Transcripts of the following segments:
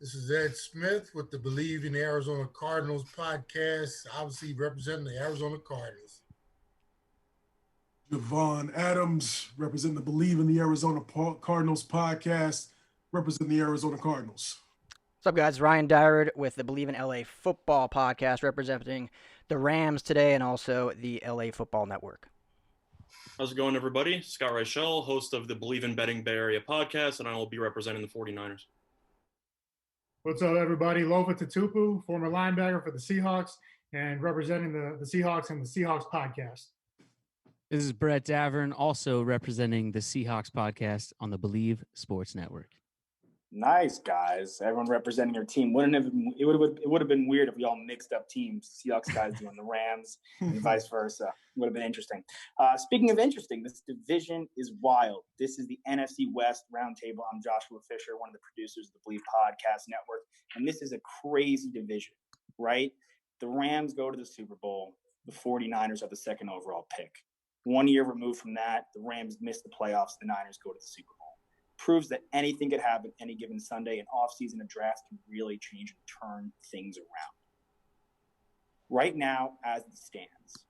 This is Ed Smith with the Bleav in the Arizona Cardinals podcast, obviously representing the Arizona Cardinals. Javon Adams, representing the Bleav in the Arizona Cardinals podcast, representing the Arizona Cardinals. What's up, guys? Ryan Dyrud with the Bleav in LA Football podcast, representing the Rams today and also the LA Football Network. How's it going, everybody? Scott Reichel, host of the Bleav in Betting Bay Area podcast, and I will be representing the 49ers. What's up, everybody? Lofa Tatupu, former linebacker for the Seahawks and representing the Seahawks and the Seahawks podcast. This is Brett Davern, also representing the Seahawks podcast on the Bleav Sports Network. Nice, guys. Everyone representing your team. It would have been weird if we all mixed up teams. Seahawks guys doing the Rams and vice versa. It would have been interesting. Speaking of interesting, this division is wild. This is the NFC West RoundTable. I'm Joshua Fisher, one of the producers of the Bleav Podcast Network. And this is a crazy division, right? The Rams go to the Super Bowl. The 49ers have the second overall pick. 1 year removed from that, the Rams miss the playoffs. The Niners go to the Super Bowl. Proves that anything could happen any given Sunday. An offseason, a draft can really change and turn things around. Right now, as it stands,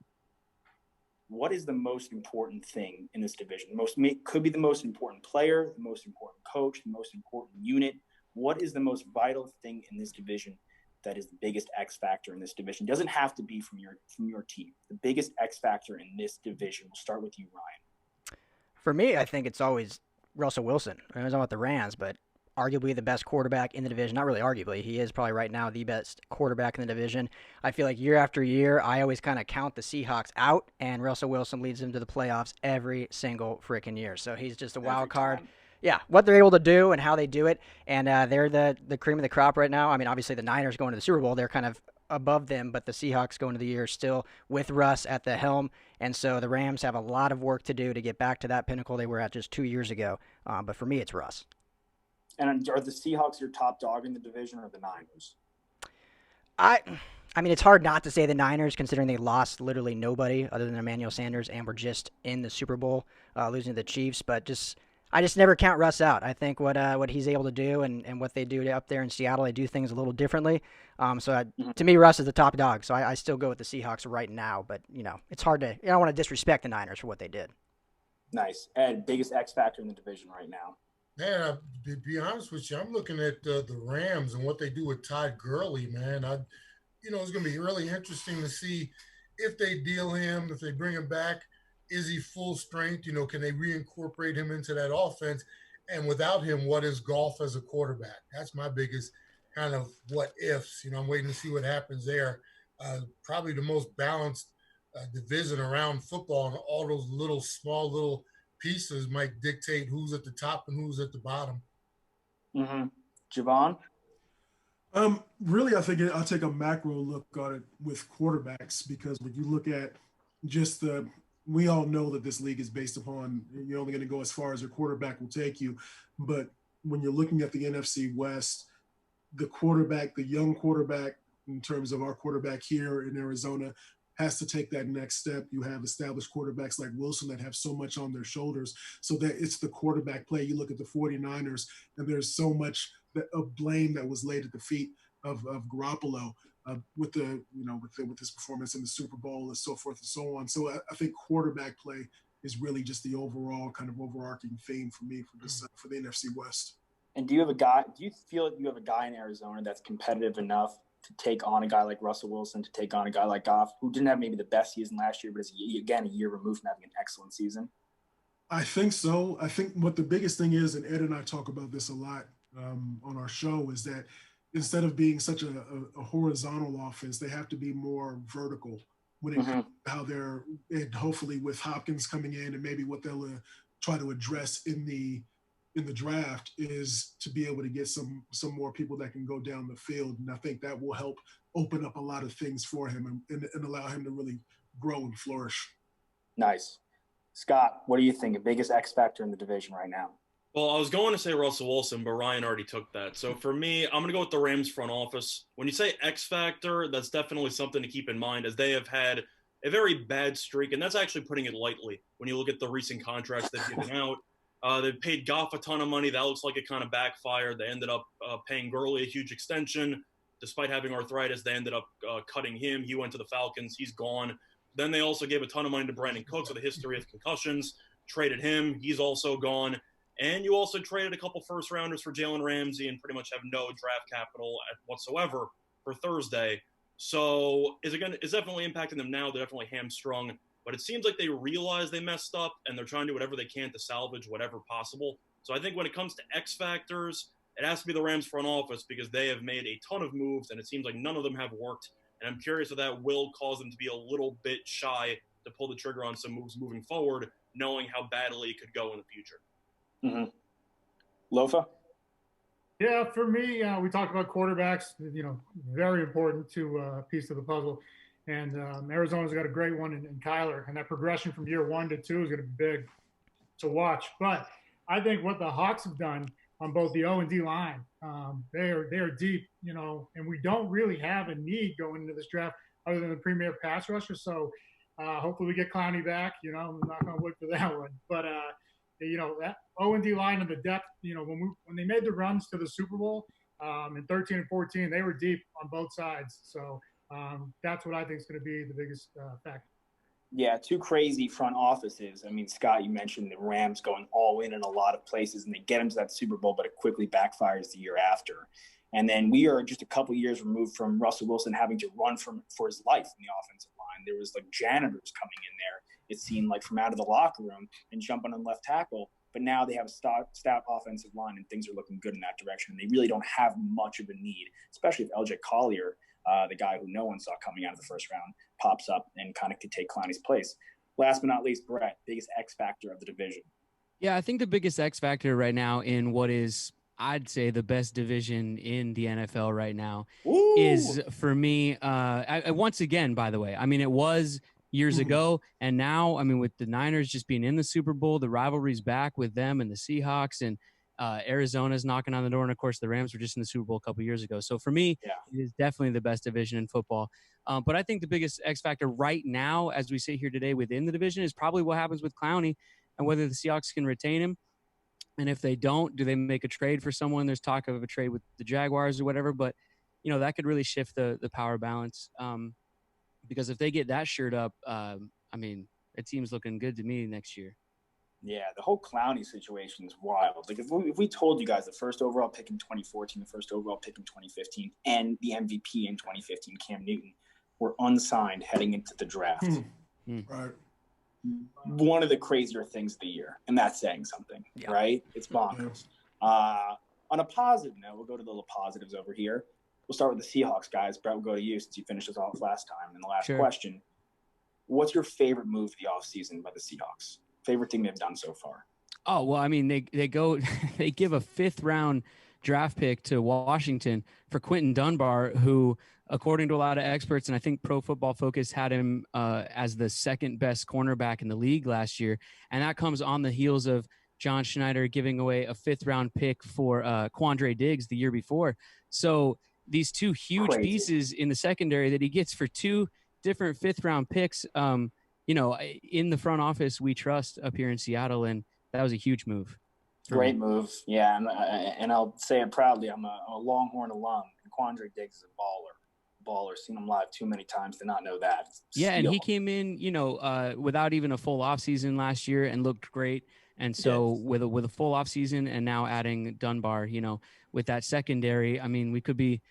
what is the most important thing in this division? Could be the most important player, the most important coach, the most important unit. What is the most vital thing in this division that is the biggest X factor in this division? It doesn't have to be from your team. The biggest X factor in this division. We'll start with you, Ryan. For me, I think it's always Russell Wilson. I was talking about the Rams, but arguably the best quarterback in the division. Not really arguably. He is probably right now the best quarterback in the division. I feel like year after year, I always kind of count the Seahawks out, and Russell Wilson leads them to the playoffs every single freaking year. So he's just a wild card. Yeah, what they're able to do and how they do it, and they're the cream of the crop right now. I mean, obviously the Niners going to the Super Bowl, they're kind of above them, but the Seahawks going to the year still with Russ at the helm, and so the Rams have a lot of work to do to get back to that pinnacle they were at just 2 years ago. But for me, it's Russ. And are the Seahawks your top dog in the division or the Niners? I mean, it's hard not to say the Niners, considering they lost literally nobody other than Emmanuel Sanders and were just in the Super Bowl, losing to the Chiefs, but I just never count Russ out. I think what he's able to do and what they do up there in Seattle, they do things a little differently. To me, Russ is the top dog. So I still go with the Seahawks right now. But, it's hard to – I don't want to disrespect the Niners for what they did. Nice. Ed, biggest X factor in the division right now? Man, to be honest with you, I'm looking at the Rams and what they do with Todd Gurley, man. It's going to be really interesting to see if they deal him, if they bring him back. Is he full strength? Can they reincorporate him into that offense? And without him, what is Goff as a quarterback? That's my biggest kind of what ifs. I'm waiting to see what happens there. Probably the most balanced division around football, and all those small little pieces might dictate who's at the top and who's at the bottom. Mm-hmm. Javon? Really, I think I'll take a macro look at it with quarterbacks, because when you look at just we all know that this league is based upon you're only going to go as far as your quarterback will take you. But when you're looking at the NFC West, the young quarterback, in terms of our quarterback here in Arizona, has to take that next step. You have established quarterbacks like Wilson that have so much on their shoulders. So that it's the quarterback play. You look at the 49ers, and there's so much of blame that was laid at the feet of Garoppolo. With his performance in the Super Bowl and so forth and so on. So I think quarterback play is really just the overall kind of overarching theme for me for the NFC West. And do you feel like you have a guy in Arizona that's competitive enough to take on a guy like Russell Wilson, to take on a guy like Goff, who didn't have maybe the best season last year, but is again a year removed from having an excellent season? I think so. I think what the biggest thing is, and Ed and I talk about this a lot on our show, is that instead of being such a horizontal offense, they have to be more vertical when it comes to how they're, and hopefully with Hopkins coming in and maybe what they'll try to address in the draft is to be able to get some more people that can go down the field. And I think that will help open up a lot of things for him and allow him to really grow and flourish. Nice. Scott, what do you think? The biggest X factor in the division right now? Well, I was going to say Russell Wilson, but Ryan already took that. So for me, I'm going to go with the Rams front office. When you say X factor, that's definitely something to keep in mind, as they have had a very bad streak, and that's actually putting it lightly when you look at the recent contracts they've given out. They paid Goff a ton of money. That looks like it kind of backfired. They ended up paying Gurley a huge extension. Despite having arthritis, they ended up cutting him. He went to the Falcons. He's gone. Then they also gave a ton of money to Brandon Cooks with a history of concussions. Traded him. He's also gone. And you also traded a couple first-rounders for Jalen Ramsey and pretty much have no draft capital whatsoever for Thursday. So it's definitely impacting them now. They're definitely hamstrung. But it seems like they realize they messed up, and they're trying to do whatever they can to salvage whatever possible. So I think when it comes to X factors, it has to be the Rams front office because they have made a ton of moves, and it seems like none of them have worked. And I'm curious if that will cause them to be a little bit shy to pull the trigger on some moves moving forward, knowing how badly it could go in the future. Mm-hmm. Lofa? Yeah, for me, we talked about quarterbacks, very important piece of the puzzle. And Arizona's got a great one in Kyler, and that progression from year 1 to 2 is going to be big to watch. But I think what the Hawks have done on both the O and D line, they are deep, and we don't really have a need going into this draft other than the premier pass rusher. So hopefully we get Clowney back. I'm not going to look for that one. But that O and D line and the depth, when they made the runs to the Super Bowl in 13 and 14, they were deep on both sides. So that's what I think is going to be the biggest factor. Yeah, 2 crazy front offices. I mean, Scott, you mentioned the Rams going all in a lot of places, and they get into that Super Bowl, but it quickly backfires the year after. And then we are just a couple years removed from Russell Wilson having to run for his life in the offensive line. There was like janitors coming in there, it seemed like, from out of the locker room and jumping on left tackle. But now they have a stout offensive line, and things are looking good in that direction. And they really don't have much of a need, especially if LJ Collier, the guy who no one saw coming out of the first round, pops up and kind of could take Clowney's place. Last but not least, Brett, biggest X factor of the division. Yeah, I think the biggest X factor right now in what is, I'd say, the best division in the NFL right now is, for me, once again, by the way, I mean, it was years ago, and now, I mean, with the Niners just being in the Super Bowl, the rivalry's back with them and the Seahawks, and Arizona's knocking on the door, and of course the Rams were just in the Super Bowl a couple years ago. So for me, it is definitely the best division in football. But I think the biggest X factor right now, as we sit here today within the division, is probably what happens with Clowney and whether the Seahawks can retain him. And if they don't, do they make a trade for someone? There's talk of a trade with the Jaguars or whatever, but that could really shift the power balance. Because if they get that shirt up, I mean, it seems looking good to me next year. Yeah, the whole Clowney situation is wild. Like, if we told you guys the first overall pick in 2014, the first overall pick in 2015, and the MVP in 2015, Cam Newton, were unsigned heading into the draft. Right. One of the crazier things of the year, and that's saying something, right? It's bonkers. On a positive note, we'll go to the little positives over here. We'll start with the Seahawks, guys. Brett, we'll go to you since you finished us off last time. And the last question, what's your favorite move of the offseason by the Seahawks? Favorite thing they've done so far? Oh, well, I mean, they give a 5th round draft pick to Washington for Quentin Dunbar, who, according to a lot of experts, and I think Pro Football Focus had him as the 2nd best cornerback in the league last year. And that comes on the heels of John Schneider giving away a 5th round pick for Quandre Diggs the year before. So these 2 huge pieces in the secondary that he gets for 2 different 5th round picks, in the front office, we trust up here in Seattle, and that was a huge move. Great move. Yeah, and I'll say it proudly. I'm a Longhorn alum, and Quandre Diggs is a baller. Seen him live too many times to not know that. Yeah, and he came in, without even a full offseason last year and looked great. And so with a full offseason and now adding Dunbar, with that secondary, I mean, we could be,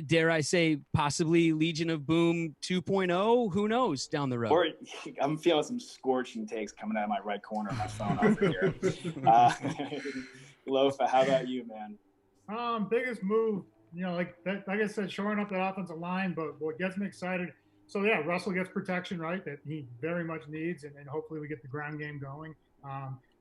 dare I say, possibly Legion of Boom 2.0. Who knows down the road? Or I'm feeling some scorching takes coming out of my right corner of my phone over here. Lofa, how about you, man? Biggest move, like I said, shoring up that offensive line, but what gets me excited. So yeah, Russell gets protection, right? That he very much needs, and hopefully we get the ground game going.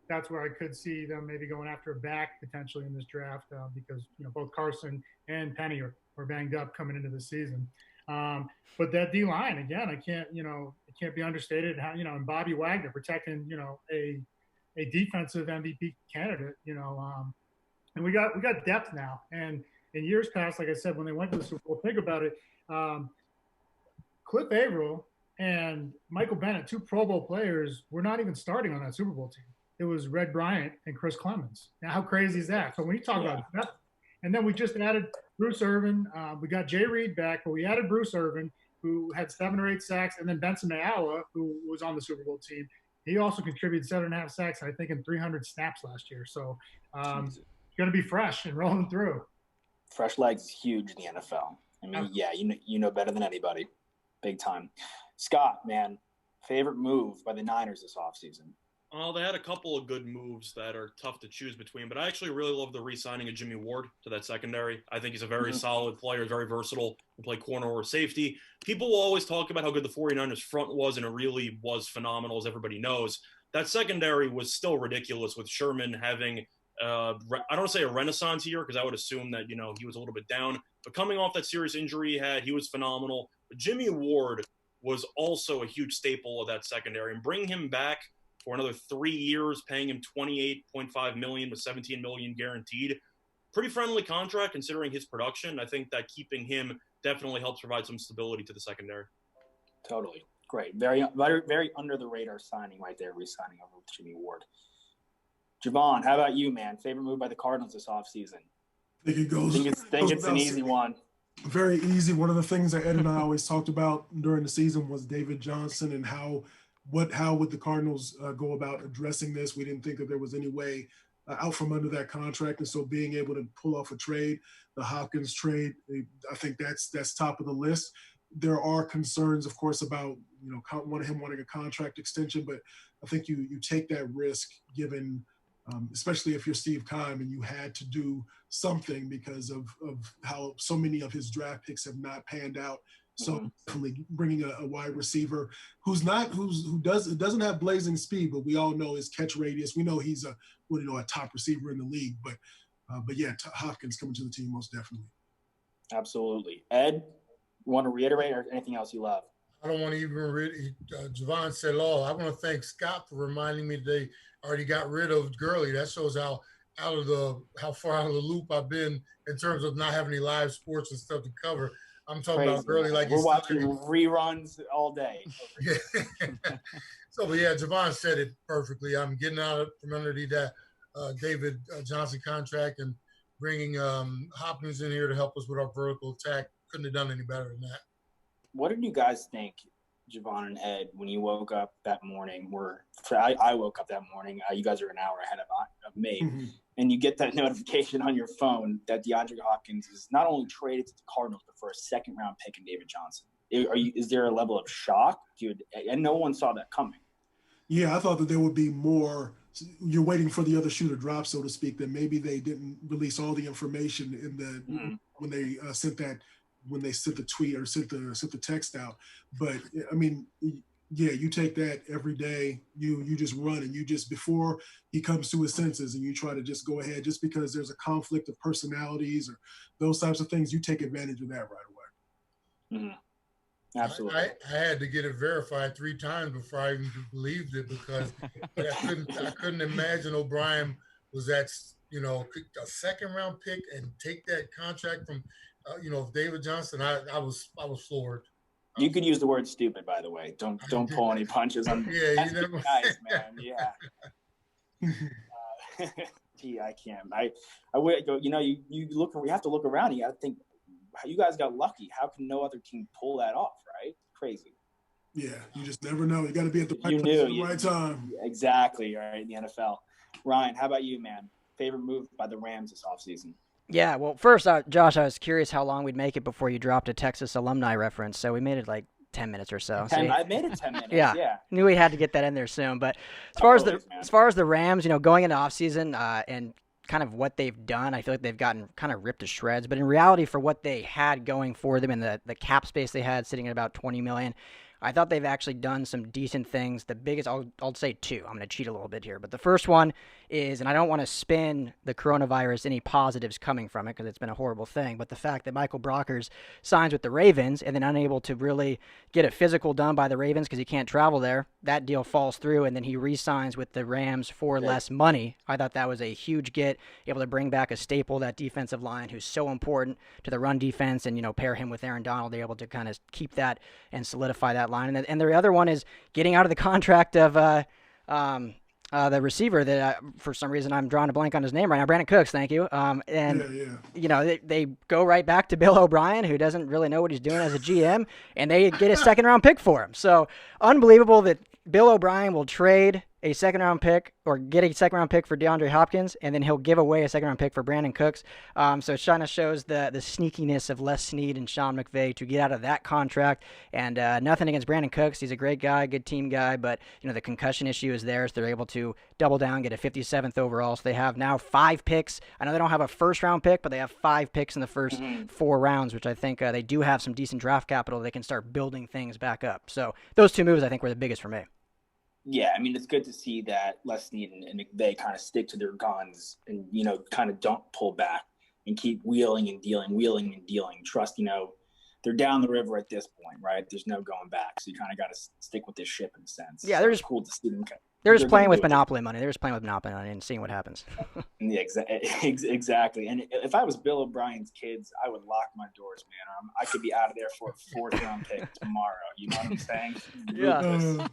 That's where I could see them maybe going after a back potentially in this draft because both Carson and Penny are banged up coming into the season. But that D line again, it can't be understated. How and Bobby Wagner protecting a defensive MVP candidate. And we got depth now. And in years past, like I said, when they went to the Super Bowl, think about it. Cliff Averill and Michael Bennett, 2 Pro Bowl players, were not even starting on that Super Bowl team. it was Red Bryant and Chris Clemens. Now, how crazy is that? So when you talk about depth, and then we just added Bruce Irvin. We got Jay Reed back, but we added Bruce Irvin, who had 7 or 8 sacks, and then Benson Mayowa, who was on the Super Bowl team. He also contributed 7.5 sacks, I think, in 300 snaps last year. So going to be fresh and rolling through. Fresh legs is huge in the NFL. I mean, yeah, you know better than anybody. Big time. Scott, man, favorite move by the Niners this offseason? Well, they had a couple of good moves that are tough to choose between, but I actually really love the re-signing of Jimmy Ward to that secondary. I think he's a very solid player, very versatile, can play corner or safety. People will always talk about how good the 49ers front was, and it really was phenomenal, as everybody knows. That secondary was still ridiculous with Sherman having, I don't want to say a renaissance year, because I would assume that, he was a little bit down. But coming off that serious injury he had, he was phenomenal. But Jimmy Ward was also a huge staple of that secondary, and bringing him back for another 3 years, paying him $28.5 million with $17 million guaranteed. Pretty friendly contract considering his production. I think that keeping him definitely helps provide some stability to the secondary. Totally. Great. Very, very, very under the radar signing right there, re-signing over with Jimmy Ward. Javon, how about you, man? Favorite move by the Cardinals this offseason? I think it's an easy one. Very easy. One of the things that Ed and I always talked about during the season was David Johnson and how would the Cardinals go about addressing this. We didn't think that there was any way out from under that contract. And so being able to pull off a trade, the Hopkins trade, I think that's top of the list. There are concerns, of course, about, him wanting a contract extension, but I think you take that risk given, especially if you're Steve Keim and you had to do something because of how so many of his draft picks have not panned out. So definitely bringing a wide receiver who doesn't have blazing speed, but we all know his catch radius. We know he's a top receiver in the league. But yeah, Hopkins coming to the team most definitely. Absolutely. Ed, you want to reiterate or anything else you love? I don't want to even Javon said it all. I want to thank Scott for reminding me they already got rid of Gurley. That shows how far out of the loop I've been in terms of not having any live sports and stuff to cover. I'm talking about Gurley like we're watching reruns all day. So, but yeah, Javon said it perfectly. I'm getting out from underneath that David Johnson contract and bringing Hopkins in here to help us with our vertical attack. Couldn't have done any better than that. What did you guys think, Javon and Ed, when you woke up that morning? I woke up that morning. You guys are an hour ahead of me. Mm-hmm. And you get that notification on your phone that DeAndre Hopkins is not only traded to the Cardinals, but for a second-round pick in David Johnson. Is there a level of shock? And no one saw that coming. Yeah, I thought that there would be more. You're waiting for the other shoe to drop, so to speak, that maybe they didn't release all the information when they sent the tweet or sent the text out. But, I mean – yeah, you take that every day. You just run and you just before he comes to his senses and you try to just go ahead just because there's a conflict of personalities or those types of things. You take advantage of that right away. Mm-hmm. Absolutely. I had to get it verified 3 times before I even believed it because I couldn't imagine O'Brien was that a second round pick and take that contract from David Johnson. I was floored. You could use the word stupid, by the way. Don't pull any punches on. Yeah, you never. Nice, man. Yeah. Gee, I can't. I would go. You look. We have to look around. You got to think. You guys got lucky. How can no other team pull that off? Right? Crazy. Yeah, you just never know. You got to be at the right place at the right time. Exactly. Right. In the NFL. Ryan, how about you, man? Favorite move by the Rams this offseason? Yeah, well, first, Josh, I was curious how long we'd make it before you dropped a Texas alumni reference, so we made it like 10 minutes or so. I made it 10 minutes, yeah. Knew we had to get that in there soon, but as far as the Rams, going into offseason and kind of what they've done, I feel like they've gotten kind of ripped to shreds, but in reality, for what they had going for them and the cap space they had sitting at about $20 million, I thought they've actually done some decent things. The biggest, I'll say 2. I'm going to cheat a little bit here. But the first one is, and I don't want to spin the coronavirus any positives coming from it because it's been a horrible thing, but the fact that Michael Brockers signs with the Ravens and then unable to really get a physical done by the Ravens because he can't travel there, that deal falls through, and then he re-signs with the Rams for less money. I thought that was a huge get, able to bring back a staple, that defensive line, who's so important to the run defense, and, pair him with Aaron Donald. They're able to kind of keep that and solidify that line. And the other one is getting out of the contract of The receiver that for some reason I'm drawing a blank on his name right now, Brandon Cooks, thank you. You know, they go right back to Bill O'Brien, who doesn't really know what he's doing as a GM, and they get a second-round pick for him. So unbelievable that Bill O'Brien will trade a second-round pick or get a second-round pick for DeAndre Hopkins, and then he'll give away a second-round pick for Brandon Cooks. So it kind of shows the sneakiness of Les Snead and Sean McVay to get out of that contract. And nothing against Brandon Cooks. He's a great guy, good team guy, but you know the concussion issue is there, so they're able to double down, get a 57th overall. So they have now 5 picks. I know they don't have a first-round pick, but they have 5 picks in the first 4 rounds, which I think they do have some decent draft capital. They can start building things back up. So those 2 moves, I think, were the biggest for me. Yeah, I mean, it's good to see that Les Snead and McVay kind of stick to their guns and, you know, kind of don't pull back and keep wheeling and dealing. Trust, you know, they're down the river at this point, right? There's no going back. So you kind of got to stick with this ship in a sense. Yeah, they're just cool to see them. They're just playing with Monopoly money. They're just playing with Monopoly money and seeing what happens. Yeah, exactly. And if I was Bill O'Brien's kids, I would lock my doors, man. I could be out of there for a 4th-round pick tomorrow. You know what I'm saying? Yeah.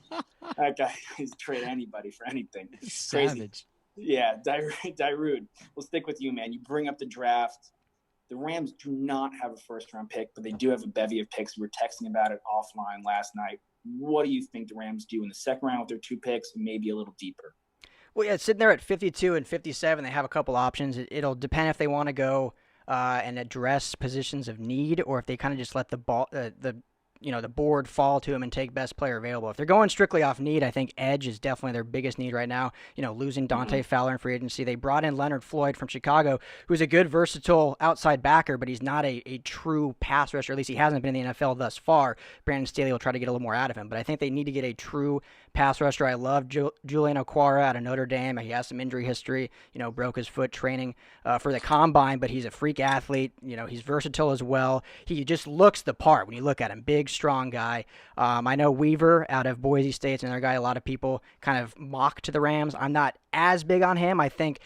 That guy is trade anybody for anything. Savage. Crazy. Yeah, Dyrud. We'll stick with you, man. You bring up the draft. The Rams do not have a first-round pick, but they do have a bevy of picks. We were texting about it offline last night. What do you think the Rams do in the second round with their 2 picks and maybe a little deeper? Well, yeah, sitting there at 52 and 57, they have a couple options. It'll depend if they want to go and address positions of need, or if they kind of just let the board fall to them and take best player available. If they're going strictly off need, I think edge is definitely their biggest need right now. You know, losing Dante Fowler in free agency. They brought in Leonard Floyd from Chicago, who's a good, versatile outside backer, but he's not a true pass rusher. At least he hasn't been in the NFL thus far. Brandon Staley will try to get a little more out of him, but I think they need to get a true pass rusher. I love Julian Okwara out of Notre Dame. He has some injury history, you know, broke his foot training for the combine, but he's a freak athlete. You know, he's versatile as well. He just looks the part when you look at him. Big, strong guy. I know Weaver out of Boise State's another guy a lot of people kind of mock to the Rams. I'm not as big on him. I think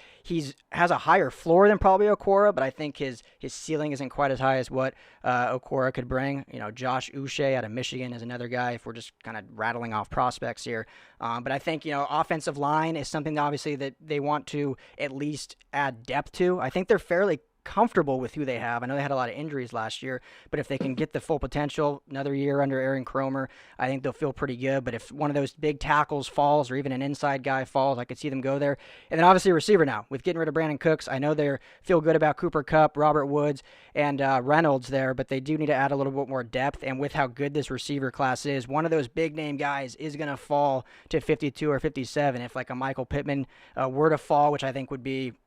has a higher floor than probably Okwara, but I think his ceiling isn't quite as high as what Okwara could bring. You know, Josh Uche out of Michigan is another guy if we're just kind of rattling off prospects here. But I think, you know, offensive line is something obviously that they want to at least add depth to. I think they're fairly comfortable with who they have. I know they had a lot of injuries last year, but if they can get the full potential, another year under Aaron Kromer, I think they'll feel pretty good. But if one of those big tackles falls or even an inside guy falls, I could see them go there. And then obviously a receiver now. With getting rid of Brandon Cooks, I know they feel good about Cooper Kupp, Robert Woods, and Reynolds there, but they do need to add a little bit more depth. And with how good this receiver class is, one of those big-name guys is going to fall to 52 or 57. If like a Michael Pittman were to fall, which I think would be –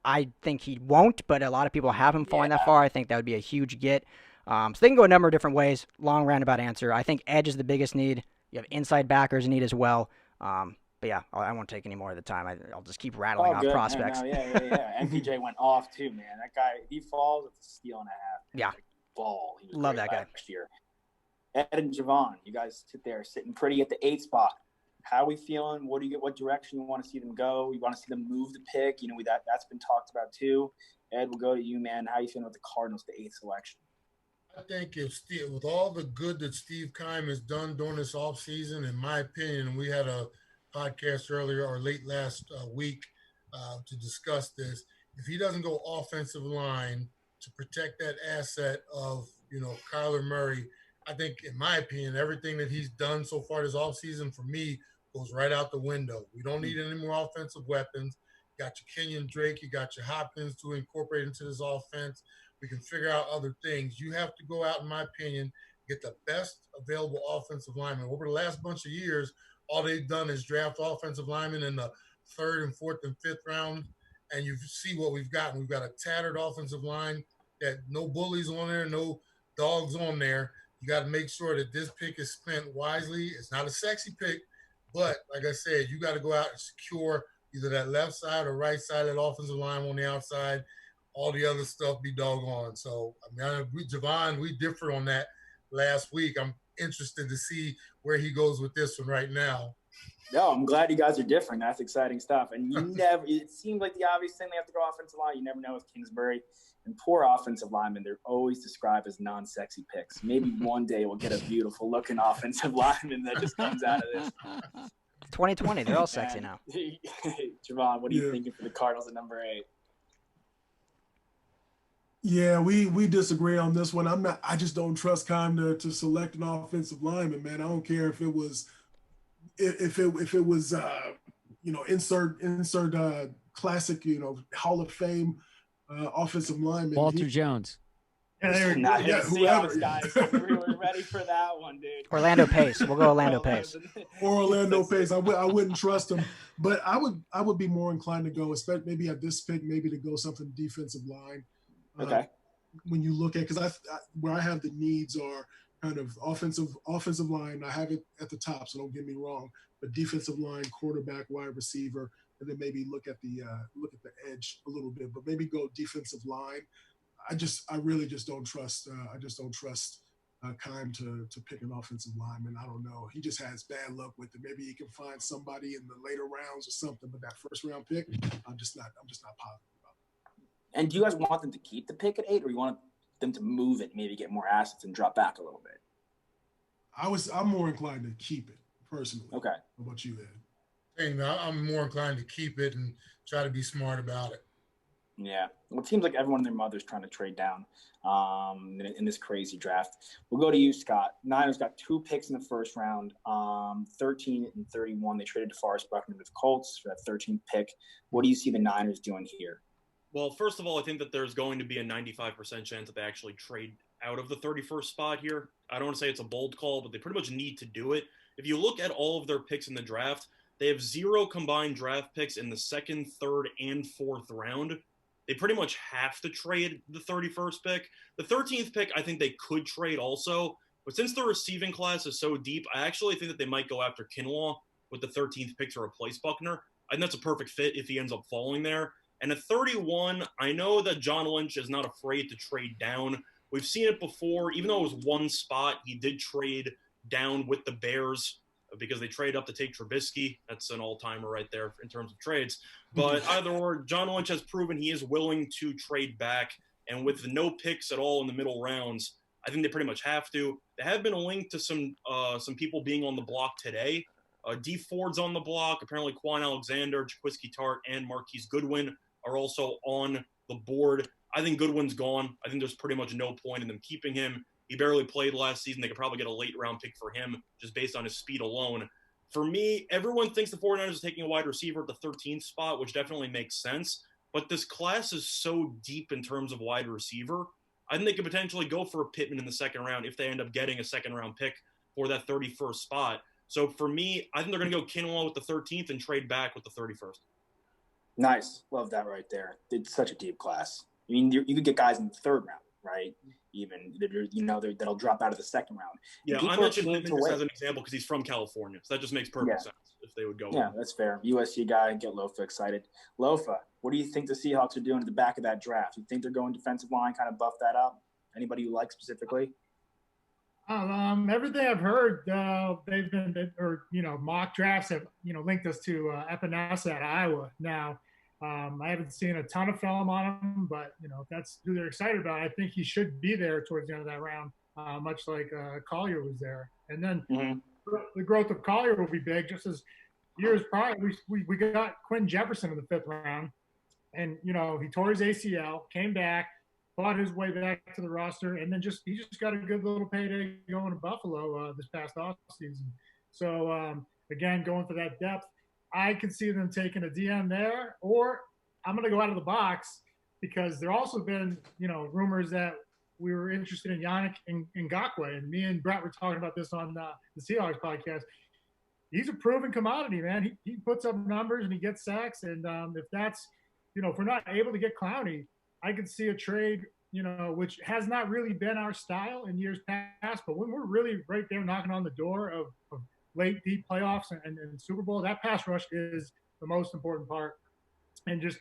I think he won't, but a lot of people have him falling that far. I think that would be a huge get. So they can go a number of different ways. Long roundabout answer. I think edge is the biggest need. You have inside backers need as well. But yeah, I won't take any more of the time. I'll just keep rattling off prospects. Yeah. MPJ went off too, man. That guy, he falls, it's a steal and a half. Yeah. Like ball. Love that guy. Last year. Ed and Javon, you guys sit there sitting pretty at the 8 spot. How are we feeling? What direction you want to see them go? You want to see them move the pick? You know, that's been talked about too. Ed, we'll go to you, man. How are you feeling with the Cardinals, the 8th selection? I think with all the good that Steve Keim has done during this offseason, in my opinion, we had a podcast earlier or late last week to discuss this. If he doesn't go offensive line to protect that asset of, you know, Kyler Murray, I think, in my opinion, everything that he's done so far this offseason for me goes right out the window. We don't need any more offensive weapons. You got your Kenyon Drake, you got your Hopkins to incorporate into this offense. We can figure out other things. You have to go out, in my opinion, get the best available offensive lineman. Over the last bunch of years, all they've done is draft offensive linemen in the 3rd and 4th and 5th round, and you see what we've got. We've got a tattered offensive line that no bullies on there, no dogs on there. You got to make sure that this pick is spent wisely. It's not a sexy pick, but like I said, you got to go out and secure either that left side or right side of that offensive line on the outside. All the other stuff be doggone. So, I mean, Javon, we differed on that last week. I'm interested to see where he goes with this one right now. No, I'm glad you guys are different. That's exciting stuff. And it seems like the obvious thing they have to go offensive line. You never know with Kingsbury. And poor offensive linemen, they're always described as non-sexy picks. Maybe one day we'll get a beautiful-looking offensive lineman that just comes out of this. 2020. They're all sexy now. Javon, what are you thinking for the Cardinals at number 8? Yeah, we disagree on this one. I just don't trust Keim to select an offensive lineman, man. I don't care if it was insert classic, Hall of Fame offensive lineman. Walter Jones. Seahawks, guys. We were ready for that one, dude. Orlando Pace. We'll go Orlando Pace. Or Orlando Pace. I wouldn't trust him, but I would be more inclined to go, especially maybe at this pick, maybe to go something defensive line. Okay. When you look at, because where I have the needs are kind of offensive line. I have it at the top, so don't get me wrong. But defensive line, quarterback, wide receiver, and then maybe look at the edge a little bit. But maybe go defensive line. I really just don't trust. I just don't trust Keim to pick an offensive lineman. I don't know. He just has bad luck with it. Maybe he can find somebody in the later rounds or something. But that first round pick, I'm just not positive. And do you guys want them to keep the pick at 8, or you want them to move it, maybe get more assets and drop back a little bit? I'm more inclined to keep it personally. Okay. How about you, Ed? Hey, I'm more inclined to keep it and try to be smart about it. Yeah. Well, it seems like everyone and their mother's trying to trade down in this crazy draft. We'll go to you, Scott. Niners got 2 picks in the first round, 13 and 31. They traded DeForest Buckner to the Colts for that 13th pick. What do you see the Niners doing here? Well, first of all, I think that there's going to be a 95% chance that they actually trade out of the 31st spot here. I don't want to say it's a bold call, but they pretty much need to do it. If you look at all of their picks in the draft, they have 0 combined draft picks in the 2nd, 3rd, and 4th round. They pretty much have to trade the 31st pick. The 13th pick, I think they could trade also. But since the receiving class is so deep, I actually think that they might go after Kinlaw with the 13th pick to replace Buckner. I think that's a perfect fit if he ends up falling there. And at 31, I know that John Lynch is not afraid to trade down. We've seen it before. Even though it was 1 spot, he did trade down with the Bears because they traded up to take Trubisky. That's an all-timer right there in terms of trades. But either or, John Lynch has proven he is willing to trade back. And with no picks at all in the middle rounds, I think they pretty much have to. They have been linked to some people being on the block today. D Ford's on the block. Apparently Quan Alexander, Jaquiski Tart, and Marquise Goodwin are also on the board. I think Goodwin's gone. I think there's pretty much no point in them keeping him. He barely played last season. They could probably get a late round pick for him just based on his speed alone. For me, everyone thinks the 49ers are taking a wide receiver at the 13th spot, which definitely makes sense. But this class is so deep in terms of wide receiver. I think they could potentially go for a Pittman in the 2nd round if they end up getting a 2nd round pick for that 31st spot. So for me, I think they're going to go Kinlaw with the 13th and trade back with the 31st. Nice. Love that right there. It's such a deep class. I mean, you could get guys in the 3rd round, right? Even, that'll drop out of the 2nd round. Yeah, I mentioned him just as an example because he's from California. So that just makes perfect sense if they would go. Yeah, that's fair. USC guy, get Lofa excited. Lofa, what do you think the Seahawks are doing at the back of that draft? You think they're going defensive line, kind of buff that up? Anybody you like specifically? Everything I've heard, they've been, mock drafts have, linked us to Epinesa at Iowa. Now, I haven't seen a ton of film on him, but, if that's who they're excited about, I think he should be there towards the end of that round, much like Collier was there. And then the growth of Collier will be big, just as years prior. We got Quinn Jefferson in the 5th round, and, he tore his ACL, came back, fought his way back to the roster, and then he just got a good little payday going to Buffalo this past offseason. So, again, going for that depth, I can see them taking a DN there, or I'm going to go out of the box because there also been, rumors that we were interested in Yannick Ngakoue, and me and Brett were talking about this on the Seahawks podcast. He's a proven commodity, man. He puts up numbers and he gets sacks, and if that's, if we're not able to get Clowney, I could see a trade, which has not really been our style in years past, but when we're really right there knocking on the door of late deep playoffs and Super Bowl, that pass rush is the most important part. And just,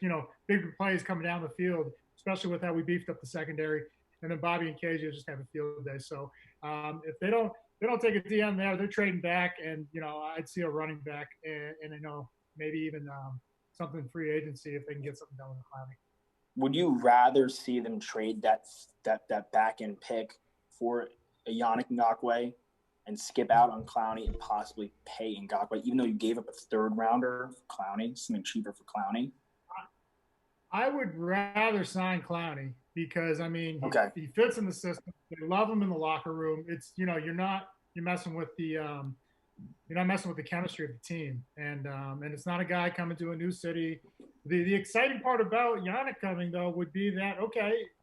big plays coming down the field, especially with how we beefed up the secondary. And then Bobby and KJ just have a field day. So if they don't take a DN there, they're trading back, and, I'd see a running back and maybe even something free agency if they can get something done with Clowney. Would you rather see them trade that back end pick for a Yannick Ngakoue and skip out on Clowney and possibly pay Ngakoue, even though you gave up a third rounder for Clowney, something cheaper for Clowney? I would rather sign Clowney because he fits in the system. They love him in the locker room. It's you're messing with the chemistry of the team, and it's not a guy coming to a new city. The exciting part about Yannick coming though would be that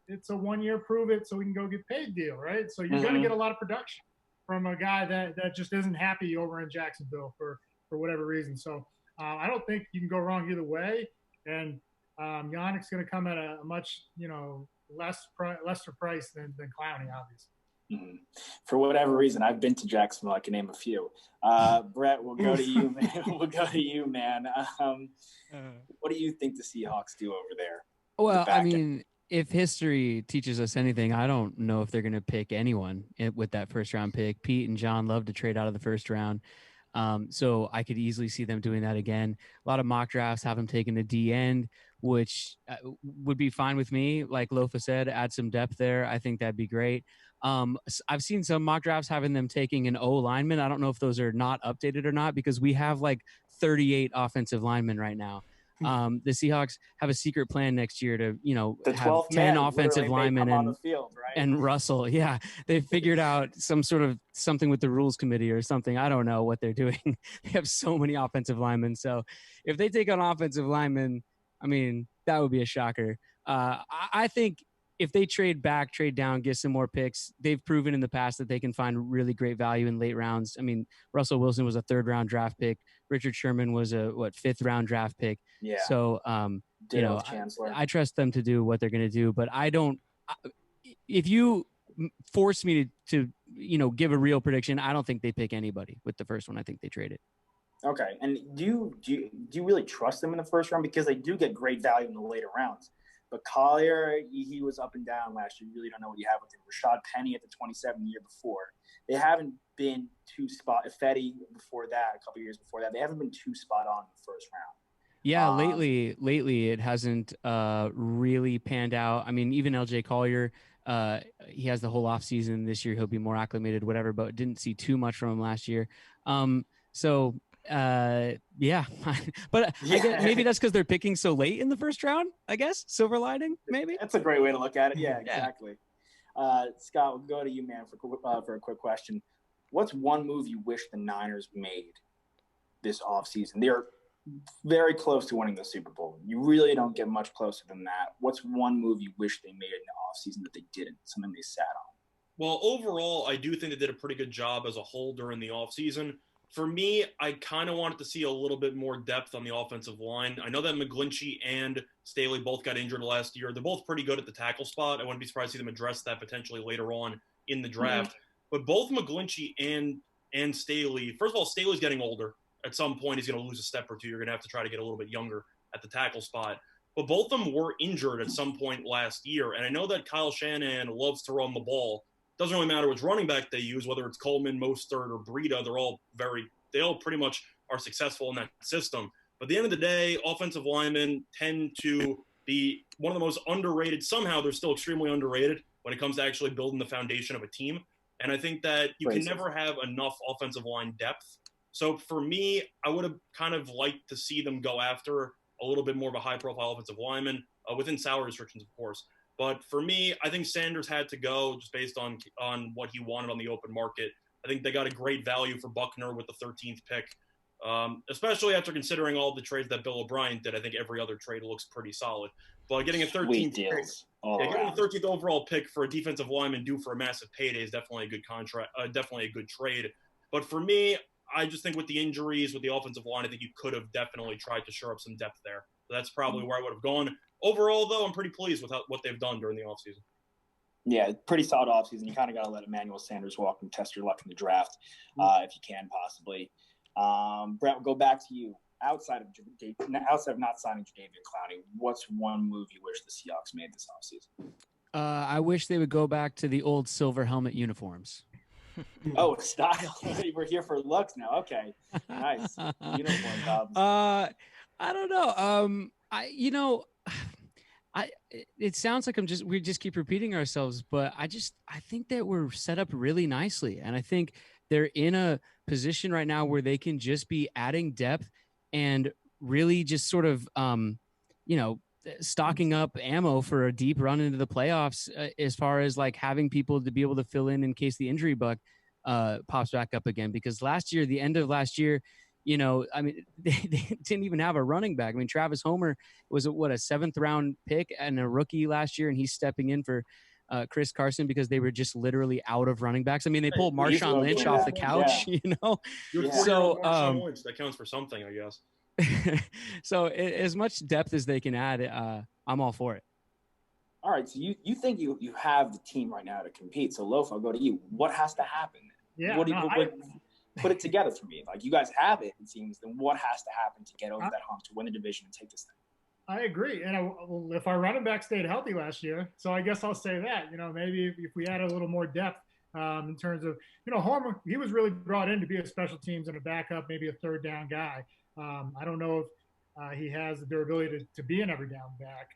it's a 1 year prove it so we can go get paid deal, right? So you're going to get a lot of production from a guy that just isn't happy over in Jacksonville for whatever reason. So I don't think you can go wrong either way, and Yannick's going to come at a much lesser price than Clowney, obviously. Mm-hmm. For whatever reason, I've been to Jacksonville. I can name a few. Brett, we'll go to you, man. What do you think the Seahawks do over there? Well, if history teaches us anything, I don't know if they're going to pick anyone with that first round pick. Pete and John love to trade out of the first round. So I could easily see them doing that again. A lot of mock drafts have them taking the D end, which would be fine with me. Like Lofa said, add some depth there. I think that'd be great. I've seen some mock drafts having them taking an O lineman. I don't know if those are not updated or not, because we have like 38 offensive linemen right now. The Seahawks have a secret plan next year to, have 10 offensive linemen on the field, right? and Russell. Yeah. They figured out something with the rules committee or something. I don't know what they're doing. They have so many offensive linemen. So if they take on offensive linemen, that would be a shocker. I think if they trade down, get some more picks, they've proven in the past that they can find really great value in late rounds. Russell Wilson was a 3rd round draft pick. Richard Sherman was a 5th round draft pick. Yeah. So, I trust them to do what they're going to do, but if you force me to give a real prediction, I don't think they pick anybody with the first one. I think they trade it. Okay. And do you really trust them in the first round? Because they do get great value in the later rounds. But Collier, he was up and down last year. You really don't know what you have with him. Rashad Penny at the 27 year before. They haven't been too Fetty before that, a couple years before that. They haven't been too spot on in the first round. Yeah, lately it hasn't really panned out. Even LJ Collier, he has the whole offseason this year. He'll be more acclimated, whatever, but didn't see too much from him last year. Yeah, but I guess maybe that's because they're picking so late in the first round. I guess silver lining, maybe. That's a great way to look at it. Yeah, exactly. Scott, we'll go to you, man, for a quick question. What's one move you wish the Niners made this offseason? They're very close to winning the Super Bowl. You really don't get much closer than that. What's one move you wish they made in the offseason that they didn't? Something they sat on. Well, overall, I do think they did a pretty good job as a whole during the offseason. For me, I kind of wanted to see a little bit more depth on the offensive line. I know that McGlinchey and Staley both got injured last year. They're both pretty good at the tackle spot. I wouldn't be surprised to see them address that potentially later on in the draft. But both McGlinchey and Staley, first of all, Staley's getting older. At some point, he's going to lose a step or two. You're going to have to try to get a little bit younger at the tackle spot. But both of them were injured at some point last year. And I know that Kyle Shanahan loves to run the ball. Doesn't really matter which running back they use, whether it's Coleman, Mostert, or Breida. They all pretty much are successful in that system. But at the end of the day, offensive linemen tend to be one of the most underrated. Somehow they're still extremely underrated when it comes to actually building the foundation of a team. And I think that you can never have enough offensive line depth. So for me, I would have kind of liked to see them go after a little bit more of a high-profile offensive lineman within salary restrictions, of course. But for me, I think Sanders had to go just based on what he wanted on the open market. I think they got a great value for Buckner with the 13th pick, especially after considering all the trades that Bill O'Brien did. I think every other trade looks pretty solid. But getting a 13th getting a 13th overall pick for a defensive lineman due for a massive payday is definitely a good contract, definitely a good trade. But for me, I just think with the injuries, with the offensive line, I think you could have definitely tried to shore up some depth there. So that's probably where I would have gone. Overall, though, I'm pretty pleased with what they've done during the offseason. Yeah, pretty solid offseason. You kind of got to let Emmanuel Sanders walk and test your luck in the draft if you can possibly. Brett, we'll go back to you. Outside of not signing Jadeveon Clowney, what's one move you wish the Seahawks made this offseason? I wish they would go back to the old silver helmet uniforms. Oh, style. We're here for looks now. Okay, nice. Uniform Dobbs. I don't know. It sounds like we just keep repeating ourselves, but I think that we're set up really nicely. And I think they're in a position right now where they can just be adding depth and really just sort of, stocking up ammo for a deep run into the playoffs, as far as like having people to be able to fill in case the injury bug pops back up again. Because last year, the end of last year, they didn't even have a running back. I mean, Travis Homer was a 7th round pick and a rookie last year, and he's stepping in for Chris Carson because they were just literally out of running backs. I mean, they pulled Marshawn Lynch off the couch, So Marshawn Lynch, that counts for something, I guess. So as much depth as they can add, I'm all for it. All right, so you think you have the team right now to compete. So Loaf, I'll go to you. What has to happen? Yeah, put it together for me. Like, you guys have it seems. Then what has to happen to get over that hump to win the division and take this thing? I agree. And if our running back stayed healthy last year, so I guess I'll say that, maybe if we had a little more depth in terms of, Homer, he was really brought in to be a special teams and a backup, maybe a third down guy. I don't know if he has the durability to be an every down back,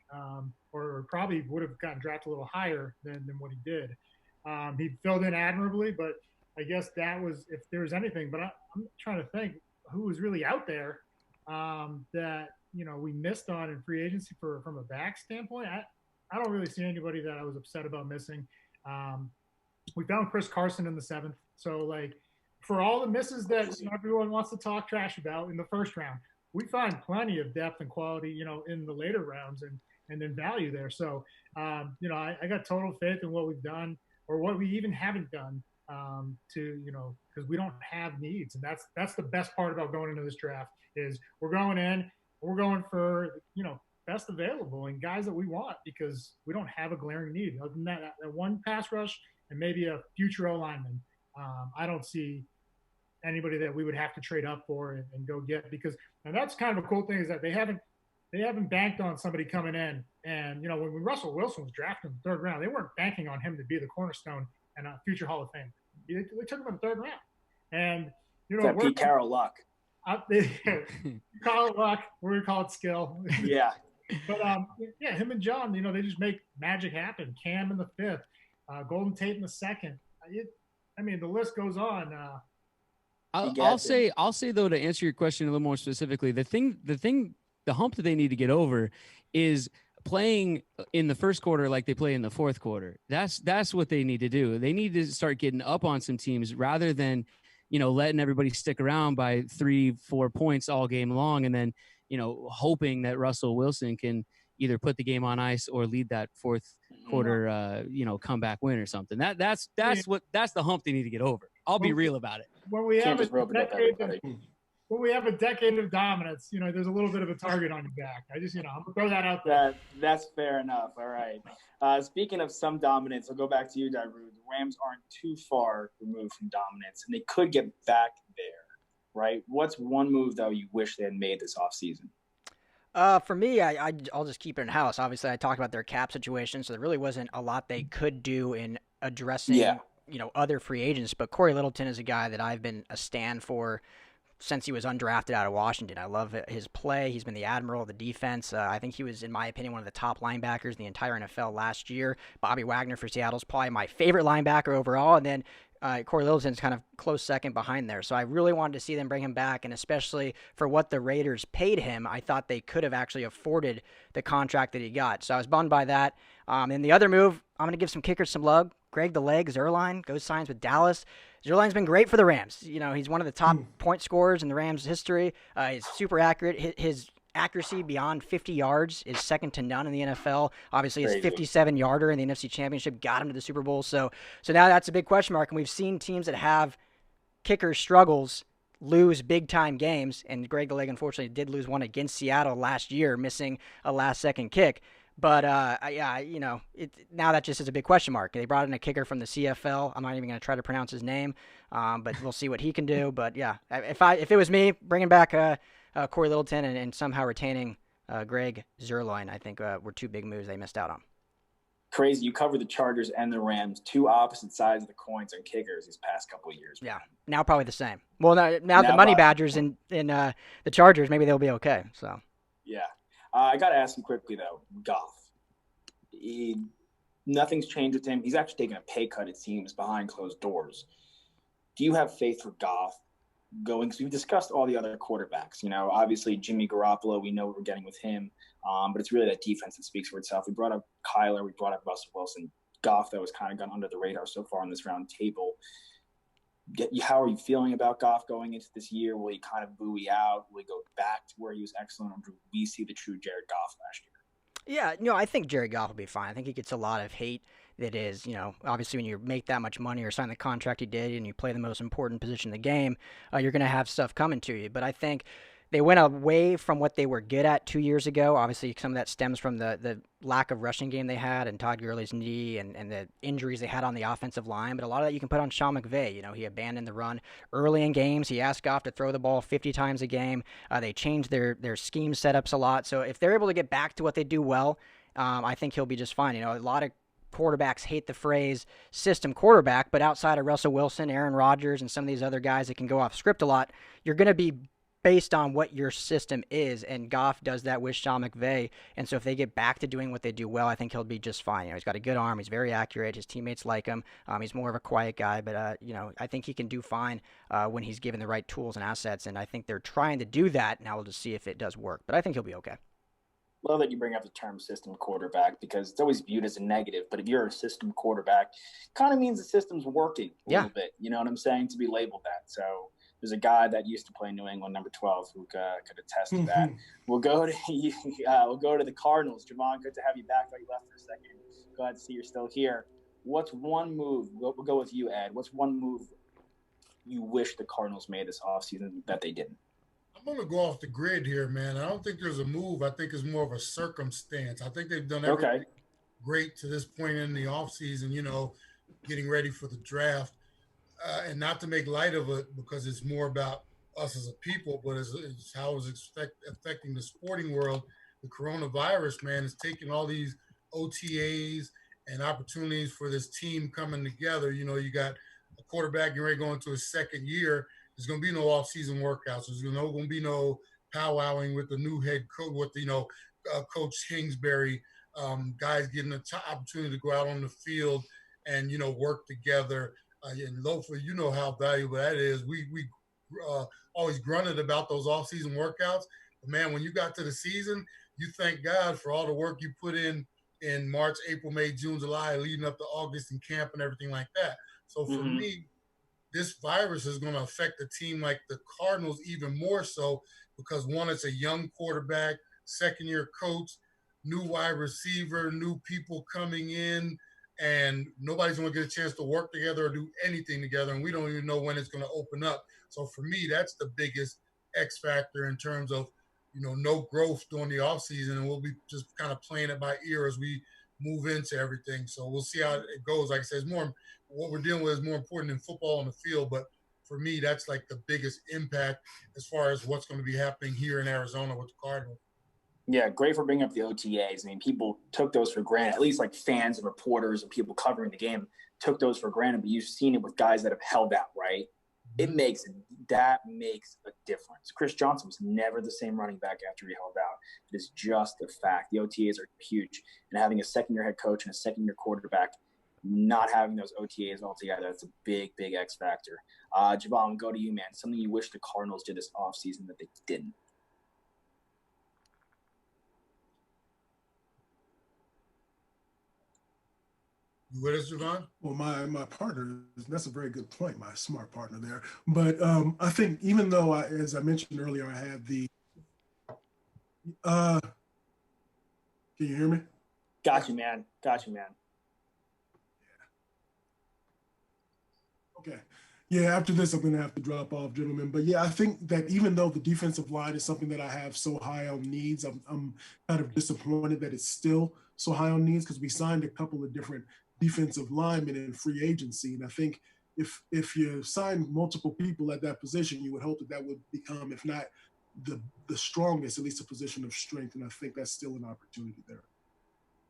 or probably would have gotten drafted a little higher than what he did. He filled in admirably, but I guess that was, if there was anything, but I'm trying to think who was really out there that, we missed on in free agency from a back standpoint. I don't really see anybody that I was upset about missing. We found Chris Carson in the 7th. So, like, for all the misses that everyone wants to talk trash about in the first round, we find plenty of depth and quality, in the later rounds and then value there. So, I got total faith in what we've done or what we even haven't done because we don't have needs. And that's the best part about going into this draft is we're going for, best available and guys that we want because we don't have a glaring need. Other than that one pass rush and maybe a future O-lineman, I don't see anybody that we would have to trade up for and go get because and that's kind of a cool thing is that they haven't banked on somebody coming in. And, when Russell Wilson was drafted in the 3rd round, they weren't banking on him to be the cornerstone and a future Hall of Fame. They took him in the 3rd round. And, Pete Carroll luck. Call it luck. We're going to call it skill. Yeah. But, him and John, they just make magic happen. Cam in the 5th, Golden Tate in the 2nd. The list goes on. I'll say though, to answer your question a little more specifically, the hump that they need to get over is playing in the first quarter like they play in the fourth quarter. That's what they need to do. They need to start getting up on some teams rather than, letting everybody stick around by 3-4 points all game long. And then, hoping that Russell Wilson can either put the game on ice or lead that fourth quarter, comeback win or something. That's the hump they need to get over. I'll be real about it. When we have a decade of dominance, there's a little bit of a target on your back. I just, I'm gonna throw that out there. That's fair enough. All right. Speaking of some dominance, I'll go back to you, Dyrud. The Rams aren't too far removed from dominance, and they could get back there, right? What's one move, though, you wish they had made this offseason? For me, I'll just keep it in house. Obviously, I talked about their cap situation, so there really wasn't a lot they could do in addressing, other free agents. But Corey Littleton is a guy that I've been a stan for since he was undrafted out of Washington. I love his play. He's been the admiral of the defense. I think he was, in my opinion, one of the top linebackers in the entire NFL last year. Bobby Wagner for Seattle is probably my favorite linebacker overall. And then Corey Littleton's kind of close second behind there. So I really wanted to see them bring him back, and especially for what the Raiders paid him, I thought they could have actually afforded the contract that he got. So I was bummed by that. And the other move, I'm going to give some kickers some love. Greg the Leg Zuerlein goes signs with Dallas. Zuerlein's been great for the Rams. He's one of the top point scorers in the Rams' history. He's super accurate. His accuracy beyond 50 yards is second to none in the NFL. Obviously, his 57-yarder in the NFC Championship got him to the Super Bowl. So now that's a big question mark, and we've seen teams that have kicker struggles lose big-time games, and Greg the Leg unfortunately did lose one against Seattle last year, missing a last-second kick. But, now that just is a big question mark. They brought in a kicker from the CFL. I'm not even going to try to pronounce his name, but we'll see what he can do. But, yeah, if it was me, bringing back Corey Littleton and somehow retaining Greg Zuerlein, I think were two big moves they missed out on. Crazy. You cover the Chargers and the Rams, two opposite sides of the coins on kickers these past couple of years. Yeah, now probably the same. Well, now the Money Badgers and the Chargers, maybe they'll be okay. So. Yeah. I got to ask you quickly, though, Goff. Nothing's changed with him. He's actually taking a pay cut, it seems, behind closed doors. do you have faith for Goff going? Because we've discussed all the other quarterbacks. Obviously Jimmy Garoppolo, we know what we're getting with him, but it's really that defense that speaks for itself. We brought up Kyler, we brought up Russell Wilson. Goff, that was kind of gone under the radar so far on this round table. How are you feeling about Goff going into this year? Will he kind of buoy out? Will he go back to where he was excellent, or do we see the true Jared Goff last year? Yeah, no, I think Jared Goff will be fine. I think he gets a lot of hate that is, obviously when you make that much money or sign the contract he did and you play the most important position in the game, you're going to have stuff coming to you. But I think they went away from what they were good at 2 years ago. Obviously, some of that stems from the lack of rushing game they had and Todd Gurley's knee and the injuries they had on the offensive line. But a lot of that you can put on Sean McVay. He abandoned the run early in games. He asked Goff to throw the ball 50 times a game. They changed their scheme setups a lot. So if they're able to get back to what they do well, I think he'll be just fine. A lot of quarterbacks hate the phrase system quarterback, but outside of Russell Wilson, Aaron Rodgers, and some of these other guys that can go off script a lot, you're going to be based on what your system is, and Goff does that with Sean McVay. And so if they get back to doing what they do well, I think he'll be just fine. He's got a good arm. He's very accurate. His teammates like him. He's more of a quiet guy, but I think he can do fine when he's given the right tools and assets, and I think they're trying to do that. Now we'll just see if it does work, but I think he'll be okay. Love that you bring up the term system quarterback, because it's always viewed as a negative, but if you're a system quarterback, kind of means the system's working a little bit. You know what I'm saying? To be labeled that. So there's a guy that used to play New England, number 12, who could attest to that. We'll go to the Cardinals. Javon, good to have you back. Thought you left for a second. Glad to see you're still here. What's one move? We'll go with you, Ed. What's one move you wish the Cardinals made this offseason that they didn't? I'm going to go off the grid here, man. I don't think there's a move. I think it's more of a circumstance. I think they've done everything great to this point in the offseason, getting ready for the draft. And not to make light of it, because it's more about us as a people, but it's how it's affecting the sporting world. The coronavirus, man, is taking all these OTAs and opportunities for this team coming together. You got a quarterback getting ready to go into his second year. There's going to be no off-season workouts. There's going to be no powwowing with the new head coach, with Coach Kingsbury. Guys getting the opportunity to go out on the field and work together. And Lofa, you know how valuable that is. We always grunted about those off-season workouts. But, man, when you got to the season, you thank God for all the work you put in March, April, May, June, July, leading up to August in camp and everything like that. So for me, this virus is going to affect a team like the Cardinals even more so, because, one, it's a young quarterback, second-year coach, new wide receiver, new people coming in, and nobody's going to get a chance to work together or do anything together, and we don't even know when it's going to open up. So for me, that's the biggest X factor in terms of, no growth during the offseason, and we'll be just kind of playing it by ear as we move into everything. So we'll see how it goes. Like I said, what we're dealing with is more important than football on the field, but for me, that's like the biggest impact as far as what's going to be happening here in Arizona with the Cardinals. Yeah, great for bringing up the OTAs. I mean, people took those for granted, at least like fans and reporters and people covering the game took those for granted, but you've seen it with guys that have held out, right? That makes a difference. Chris Johnson was never the same running back after he held out. It is just a fact. The OTAs are huge, and having a second-year head coach and a second-year quarterback not having those OTAs altogether, that's a big, big X factor. Javon, go to you, man. Something you wish the Cardinals did this offseason that they didn't. You with us, Javon? Well, my partner, that's a very good point, my smart partner there. But I think even though, as I mentioned earlier, I had the can you hear me? Got you, man. Yeah. Okay. Yeah, after this, I'm going to have to drop off, gentlemen. But yeah, I think that even though the defensive line is something that I have so high on needs, I'm kind of disappointed that it's still so high on needs, because we signed a couple of different defensive linemen in free agency. And I think if you sign multiple people at that position, you would hope that would become, if not the strongest, at least a position of strength. And I think that's still an opportunity there.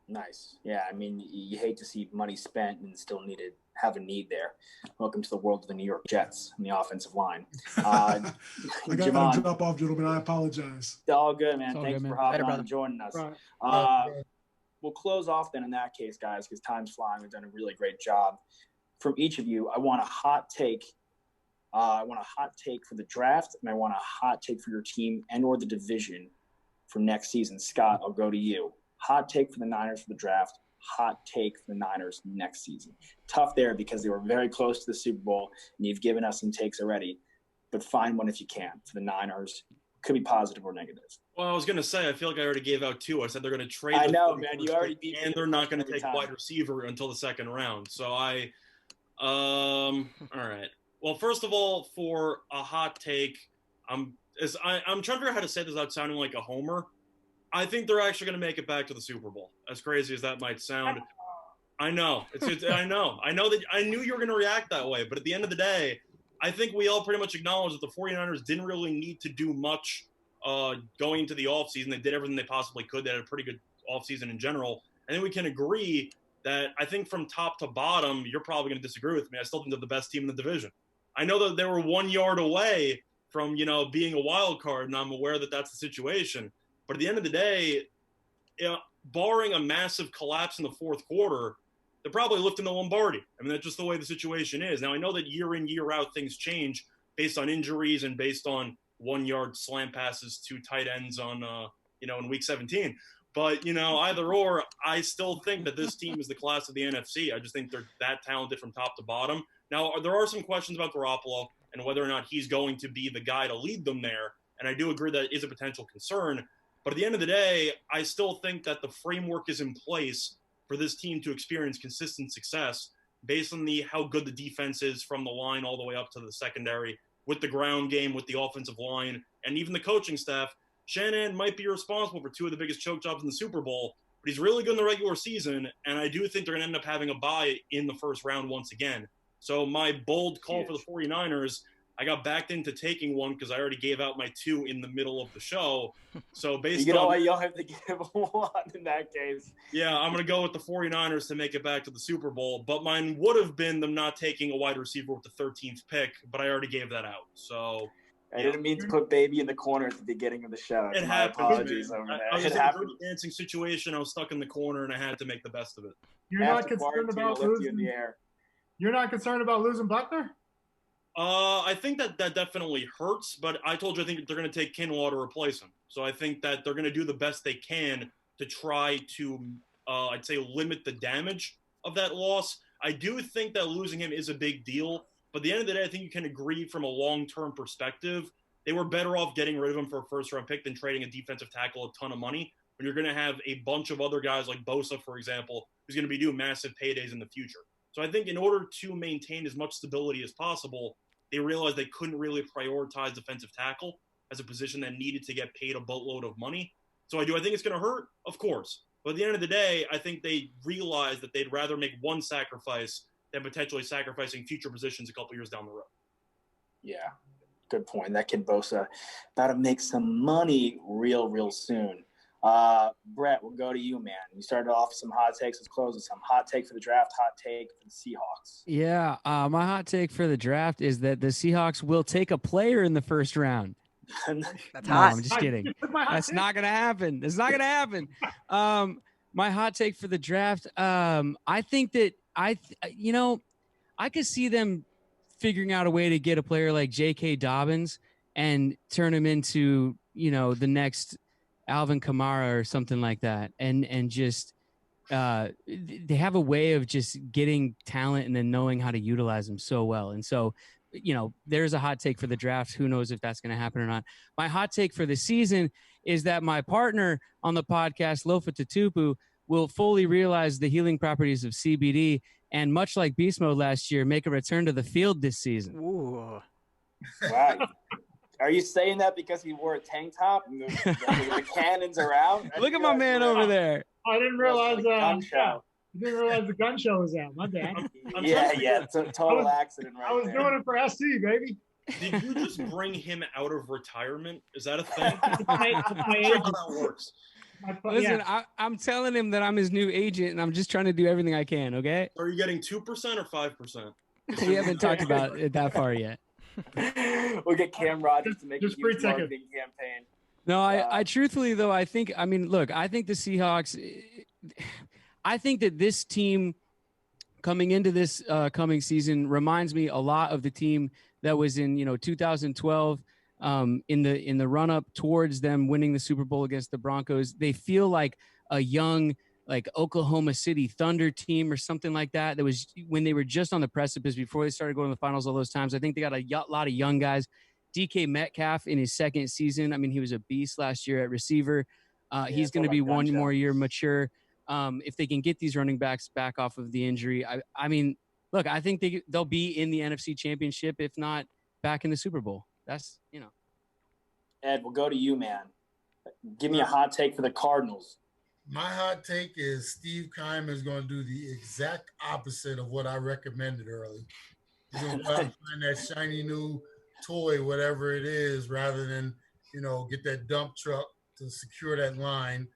Nice. Yeah, I mean, you hate to see money spent and still have a need there. Welcome to the world of the New York Jets and the offensive line. I got to drop off, gentlemen. I apologize. All good, man. Thanks for hopping on and joining us. Right. We'll close off then in that case, guys, because time's flying. We've done a really great job. From each of you, I want a hot take I want a hot take for the draft, and I want a hot take for your team and or the division for next season. Scott, I'll go to you. Hot take for the Niners for the draft. Hot take for the Niners next season. Tough there because they were very close to the Super Bowl, and you've given us some takes already. But find one if you can for the Niners. Could be positive or negative. Well, I was going to say, I feel like I already gave out 2. I said they're going to trade. I know, man. You already beat me. And they're not going to take wide receiver until the second round. So all right. Well, first of all, for a hot take, I'm trying to figure out how to say this without sounding like a homer. I think they're actually going to make it back to the Super Bowl. As crazy as that might sound. I know. I know. I know that I knew you were going to react that way. But at the end of the day, I think we all pretty much acknowledge that the 49ers didn't really need to do much going into the offseason. They did everything they possibly could. They had a pretty good offseason in general. I think we can agree that I think from top to bottom, you're probably going to disagree with me. I still think they're the best team in the division. I know that they were 1 yard away from, being a wild card, and I'm aware that that's the situation. But at the end of the day, barring a massive collapse in the fourth quarter, they're probably lifting the Lombardi. I mean, that's just the way the situation is. Now, I know that year in, year out, things change based on injuries and based on 1 yard slant passes to tight ends on, in week 17. But, either or, I still think that this team is the class of the NFC. I just think they're that talented from top to bottom. Now, there are some questions about Garoppolo and whether or not he's going to be the guy to lead them there. And I do agree that is a potential concern. But at the end of the day, I still think that the framework is in place for this team to experience consistent success based on how good the defense is from the line all the way up to the secondary, with the ground game, with the offensive line, and even the coaching staff. Shanahan might be responsible for 2 of the biggest choke jobs in the Super Bowl, but he's really good in the regular season, and I do think they're going to end up having a bye in the first round once again. So my bold call for the 49ers, I got backed into taking one because I already gave out my 2 in the middle of the show. So based on you'll have to give one in that case. Yeah, I'm going to go with the 49ers to make it back to the Super Bowl. But mine would have been them not taking a wide receiver with the 13th pick, but I already gave that out. So I didn't mean to put baby in the corner at the beginning of the show. It happens. Apologies over I there. was in a dirty dancing situation. I was stuck in the corner, and I had to make the best of it. You're not concerned about losing in the air. You're not concerned about losing Buckner? I think that definitely hurts, but I told you I think they're going to take Kinlaw to replace him. So I think that they're going to do the best they can to try to, I'd say, limit the damage of that loss. I do think that losing him is a big deal, but at the end of the day, I think you can agree from a long-term perspective, they were better off getting rid of him for a first-round pick than trading a defensive tackle a ton of money when you're going to have a bunch of other guys like Bosa, for example, who's going to be doing massive paydays in the future. So I think in order to maintain as much stability as possible, they realized they couldn't really prioritize defensive tackle as a position that needed to get paid a boatload of money. So I think it's going to hurt? Of course. But at the end of the day, I think they realized that they'd rather make one sacrifice than potentially sacrificing future positions a couple years down the road. Yeah, good point. That kid Bosa about to make some money real soon. Brett, we'll go to you, man. You started off with some hot takes. Let's close with some hot take for the draft, hot take for the Seahawks. Yeah, my hot take for the draft is that the Seahawks will take a player in the first round. That's hot. I'm just kidding. That's not going to happen. It's not going to happen. My hot take for the draft, I think that I could see them figuring out a way to get a player like J.K. Dobbins and turn him into, the next Alvin Kamara or something like that. And just they have a way of just getting talent and then knowing how to utilize them so well. And so, there's a hot take for the draft. Who knows if that's going to happen or not. My hot take for the season is that my partner on the podcast, Lofa Tatupu, will fully realize the healing properties of CBD and, much like Beast Mode last year, make a return to the field this season. Ooh. Wow. Are you saying that because he wore a tank top and the cannons are out? Look at my man over there. I didn't realize the gun show was out. My bad. It's a total accident right there. I was doing it for SC, baby. Did you just bring him out of retirement? Is that a thing? my How that works. Listen, I'm telling him that I'm his new agent, and I'm just trying to do everything I can, okay? Are you getting 2% or 5%? We haven't talked about it that far yet. We'll get Cam Rogers to make a Just free huge ticket marketing campaign. No, I truthfully, though, I think the Seahawks, I think that this team coming into this coming season reminds me a lot of the team that was in 2012, in the run up towards them winning the Super Bowl against the Broncos. They feel like a young, like Oklahoma City Thunder team or something like that. That was when they were just on the precipice before they started going to the finals all those times. I think they got a lot of young guys. DK Metcalf in his second season, I mean, he was a beast last year at receiver. He's going to be one more year mature. If they can get these running backs back off of the injury, I mean, look, I think they'll be in the NFC Championship, if not back in the Super Bowl. That's, Ed, we'll go to you, man. Give me a hot take for the Cardinals. My hot take is Steve Keim is going to do the exact opposite of what I recommended early. He's going to find that shiny new toy, whatever it is, rather than, get that dump truck to secure that line.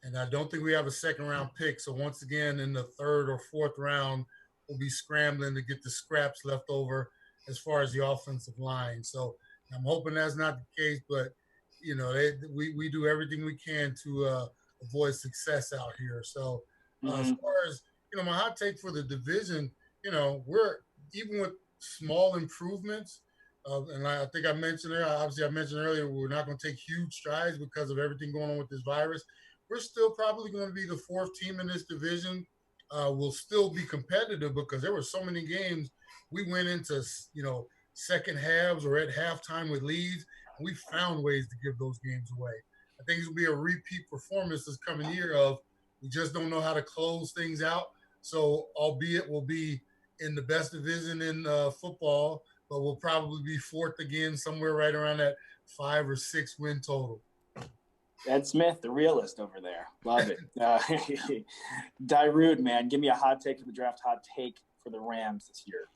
And I don't think we have a second-round pick. So once again, in the third or fourth round, we'll be scrambling to get the scraps left over as far as the offensive line. So I'm hoping that's not the case, but, we do everything we can to avoid success out here. So as far as, my hot take for the division, we're even with small improvements, and I think I mentioned earlier, we're not going to take huge strides because of everything going on with this virus. We're still probably going to be the fourth team in this division. We'll still be competitive because there were so many games we went into, second halves or at halftime with leads. And we found ways to give those games away. I think it will be a repeat performance this coming year of we just don't know how to close things out. So albeit we'll be in the best division in football, but we'll probably be fourth again, somewhere right around that 5 or 6 win total. Ed Smith, the realist over there. Love it. Dyrud, man, give me a hot take for the draft, hot take for the Rams this year.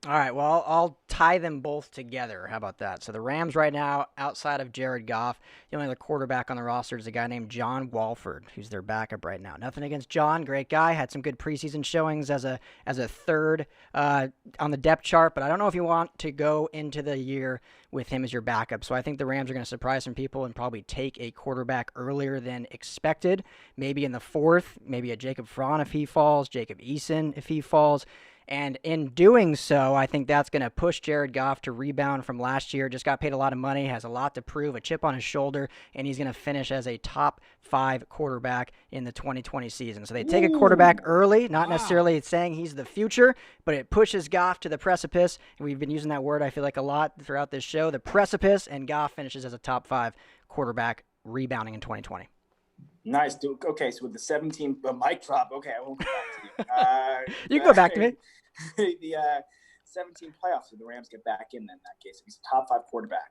All right, well, I'll tie them both together. How about that? So the Rams right now, outside of Jared Goff, the only other quarterback on the roster is a guy named John Walford, who's their backup right now. Nothing against John, great guy, had some good preseason showings as a third on the depth chart, but I don't know if you want to go into the year with him as your backup. So I think the Rams are going to surprise some people and probably take a quarterback earlier than expected, maybe in the fourth, maybe a Jacob Fromm if he falls, Jacob Eason if he falls. And in doing so, I think that's going to push Jared Goff to rebound from last year. Just got paid a lot of money, has a lot to prove, a chip on his shoulder, and he's going to finish as a top 5 quarterback in the 2020 season. So they take a quarterback early, not necessarily saying he's the future, but it pushes Goff to the precipice. And we've been using that word, I feel like, a lot throughout this show, the precipice, and Goff finishes as a top 5 quarterback rebounding in 2020. Nice. Okay, so with the 17 mic drop, okay, I won't go back to you. You can go back to me. The 17 playoffs, so the Rams get back in that case. If he's a top 5 quarterback.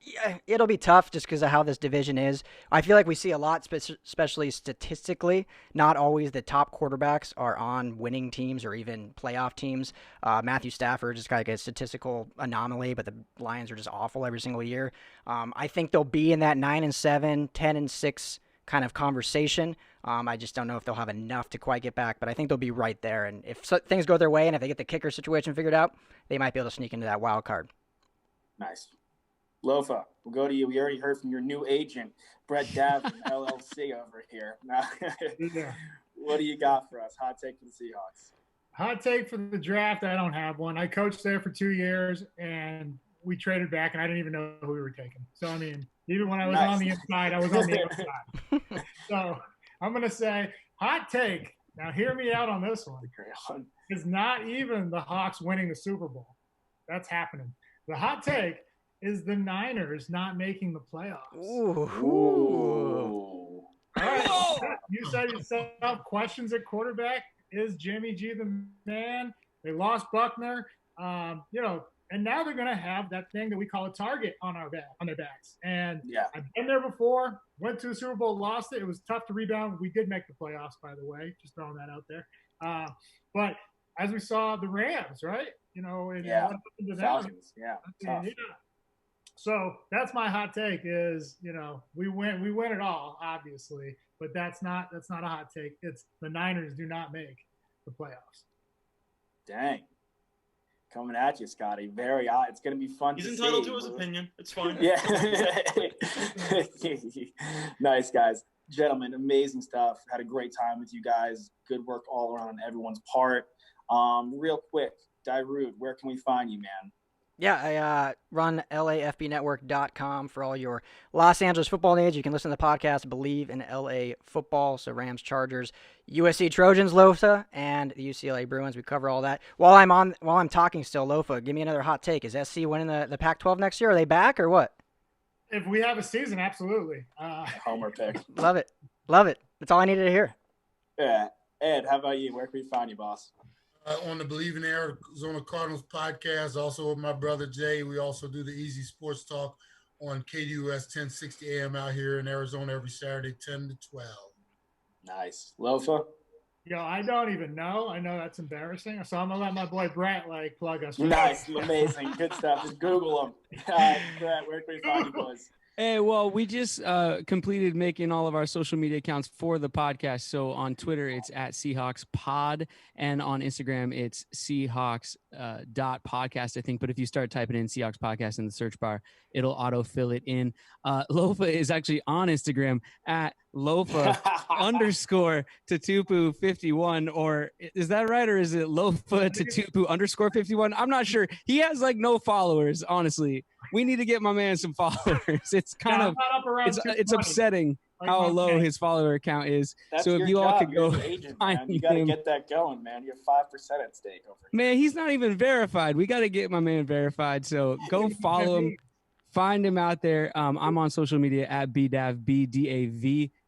Yeah, it'll be tough just because of how this division is. I feel like we see a lot, especially statistically, not always the top quarterbacks are on winning teams or even playoff teams. Matthew Stafford is kind of like a statistical anomaly, but the Lions are just awful every single year. I think they'll be in that 9-7, 10-6 kind of conversation. I just don't know if they'll have enough to quite get back, but I think they'll be right there. And if things go their way and if they get the kicker situation figured out, they might be able to sneak into that wild card. Nice. Lofa, we'll go to you. We already heard from your new agent, Brett Davin, LLC over here. Yeah. What do you got for us? Hot take for the Seahawks. Hot take for the draft, I don't have one. I coached there for 2 years, and we traded back, and I didn't even know who we were taking. So, I mean, even when I was on the inside, I was on the outside. So I'm going to say hot take. Now, hear me out on this one. It's not even the Hawks winning the Super Bowl. That's happening. The hot take is the Niners not making the playoffs. Ooh. All right. You said yourself, questions at quarterback. Is Jimmy G the man? They lost Buckner. And now they're going to have that thing that we call a target on their backs. And I've been there before, went to a Super Bowl, lost it. It was tough to rebound. We did make the playoffs, by the way, just throwing that out there. But as we saw the Rams, right? What happened to them? Falcons, tough. So that's my hot take is, we win it all, obviously, but that's not a hot take. It's the Niners do not make the playoffs. Dang. Coming at you, Scotty. Very odd. It's going to be fun. He's entitled to his opinion. It's fine. Yeah. Nice, guys. Gentlemen, amazing stuff. Had a great time with you guys. Good work all around on everyone's part. Real quick, Dyrud, where can we find you, man? Yeah, I run LAFBnetwork.com for all your Los Angeles football needs. You can listen to the podcast Bleav in LA Football, so Rams, Chargers, USC Trojans, Lofa, and the UCLA Bruins. We cover all that. While I'm talking still, Lofa, give me another hot take. Is SC winning the Pac-12 next year? Are they back or what? If we have a season, absolutely. Homer pick. Love it. That's all I needed to hear. Yeah. Ed, how about you? Where can we find you, boss? On the Bleav in Arizona Cardinals podcast, also with my brother Jay. We also do the Easy Sports Talk on KDUS 1060 AM out here in Arizona every Saturday, 10 to 12. Nice. Lofa? Yo, I don't even know. I know that's embarrassing. So I'm going to let my boy Brett, plug us. Nice. Amazing. Good stuff. Just Google him. Brett, where can we find you, boys? Hey, well, we just completed making all of our social media accounts for the podcast. So on Twitter, it's at Seahawks Pod, and on Instagram, it's Seahawks .podcast, I think. But if you start typing in Seahawks Podcast in the search bar, it'll auto-fill it in. Lofa is actually on Instagram at Lofa _ Tatupu 51, or is that right? Or is it Lofa Tatupu _ 51? I'm not sure. He has no followers, honestly. We need to get my man some followers. It's kind of it's upsetting how low his follower count is. That's so if you all could go find you got to get that going, man. You're 5% at stake over here. Man, he's not even verified. We got to get my man verified. So go follow him. Find him out there. I'm on social media at BDAV,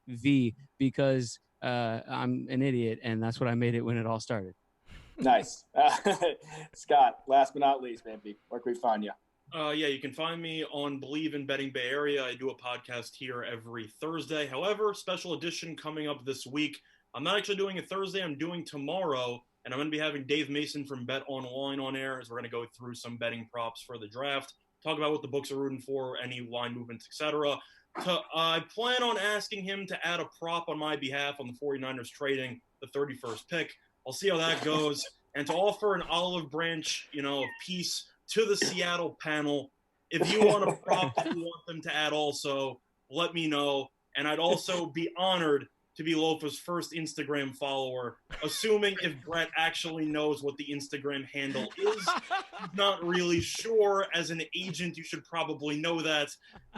BDAVV, because I'm an idiot, and that's what I made it when it all started. Nice. Scott, last but not least, baby, where can we find you? Yeah, you can find me on Bleav in Betting Bay Area. I do a podcast here every Thursday. However, special edition coming up this week. I'm not actually doing it Thursday. I'm doing tomorrow, and I'm going to be having Dave Mason from Bet Online on air, as we're going to go through some betting props for the draft, talk about what the books are rooting for, any line movements, etc. I plan on asking him to add a prop on my behalf on the 49ers trading the 31st pick. I'll see how that goes. And to offer an olive branch, of peace to the Seattle panel. If you want a prop that you want them to add also, let me know. And I'd also be honored to be Lofa's first Instagram follower, assuming if Brett actually knows what the Instagram handle is. I'm not really sure. As an agent, you should probably know that.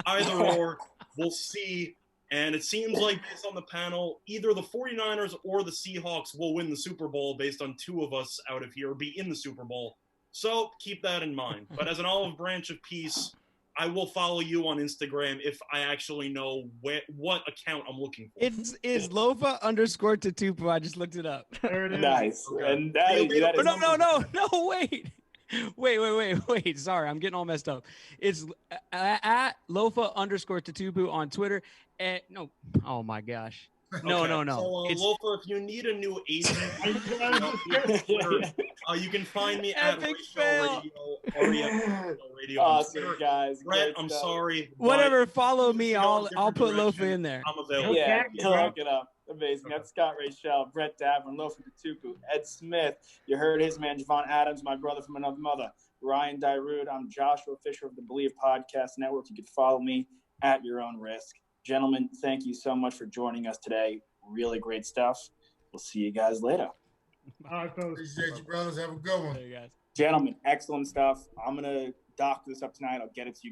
Either or, we'll see. And it seems like, based on the panel, either the 49ers or the Seahawks will win the Super Bowl based on two of us out of here be in the Super Bowl. So keep that in mind. But as an olive branch of peace, I will follow you on Instagram if I actually know what account I'm looking for. It's Lofa _ Tatupu. I just looked it up. There it is. Nice. Okay. And that is No, wait. Sorry, I'm getting all messed up. It's at Lofa _ Tatupu on Twitter. Oh my gosh. No. So, Lofa, if you need a new agent, you can find me at Radio. Awesome, guys. Brett, I'm sorry. Whatever, follow me. I'll put Lofa in there. I'm available. Yeah, look it up. Amazing. That's Scott Rachel, Brett Davern, Lofa Tatupu, Ed Smith. You heard his man, Javon Adams, my brother from another mother, Ryan Dyrud. I'm Joshua Fisher of the Bleav Podcast Network. You can follow me at your own risk. Gentlemen, thank you so much for joining us today. Really great stuff. We'll see you guys later. All right, fellas. Appreciate you, brothers. Have a good one. There you guys. Gentlemen, excellent stuff. I'm going to dock this up tonight. I'll get it to you